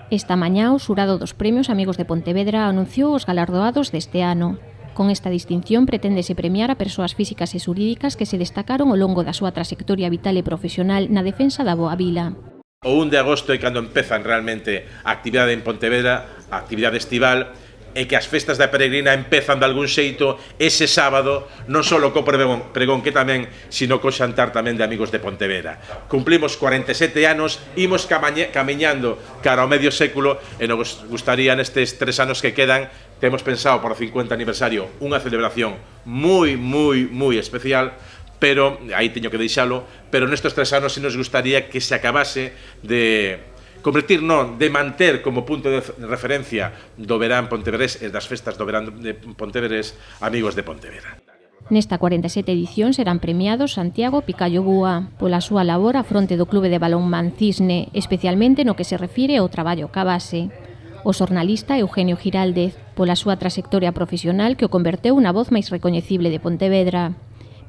Esta mañá o xurado dos Premios Amigos de Pontevedra anunciou os galardoados deste ano. Con esta distinción preténdese premiar a persoas físicas e xurídicas que se destacaron ao longo da súa trayectoria vital e profesional na defensa da boa vila. O 1 de agosto é cando empezan realmente a actividade en Pontevedra, a actividade estival, e que as festas da peregrina empezan de algún xeito ese sábado, non só co pregón que tamén, sino co xantar tamén de Amigos de Pontevedra. Cumplimos 47 anos, imos camiñando cara ao medio século e nos gustaría nestes 3 anos que quedan, temos pensado por o 50 aniversario unha celebración moi especial, pero, aí teño que deixalo, pero nestes 3 anos si nos gustaría que se acabase de convertir, non, de manter como punto de referencia do verán pontevedrés e das festas do verán de Pontevedrés Amigos de Pontevedra. Nesta 47 edición serán premiados Santiago Picallo Búa pola súa labor á fronte do Clube de Balonmán Cisne, especialmente no que se refire ao traballo ca base. O xornalista Eugenio Giraldez, pola súa trayectoria profesional que o converteu na voz máis recoñecible de Pontevedra.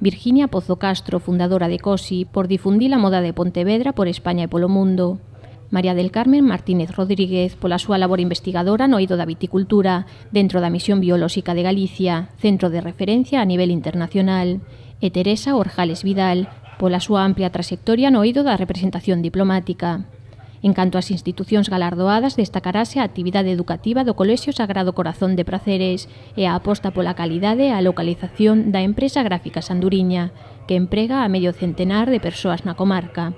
Virginia Pozo Castro, fundadora de COSI, por difundir a moda de Pontevedra por España e polo mundo. María del Carmen Martínez Rodríguez, pola súa labor investigadora no eido da viticultura, dentro da Misión Biolóxica de Galicia, centro de referencia a nivel internacional. E Teresa Orjales Vidal, pola súa amplia trayectoria no eido da representación diplomática. En canto ás institucións galardoadas, destacarase a actividade educativa do Colexio Sagrado Corazón de Praceres e a aposta pola calidade e a localización da empresa gráfica sanduriña, que emprega a medio centenar de persoas na comarca.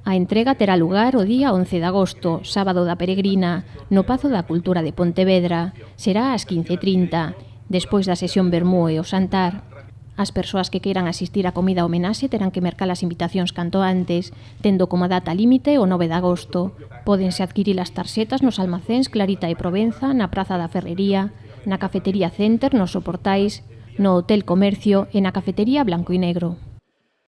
A entrega terá lugar o día 11 de agosto, sábado da peregrina, no Pazo da Cultura de Pontevedra. Será ás 15:30, despois da sesión vermú e o xantar. As persoas que queiran asistir á comida homenaxe terán que mercar as invitacións canto antes, tendo como data límite o 9 de agosto. Pódense adquirir as tarxetas nos almacéns Clarita e Provenza, na Praza da Ferrería, na Cafetería Center, nos soportais, no Hotel Comercio e na Cafetería Blanco e Negro.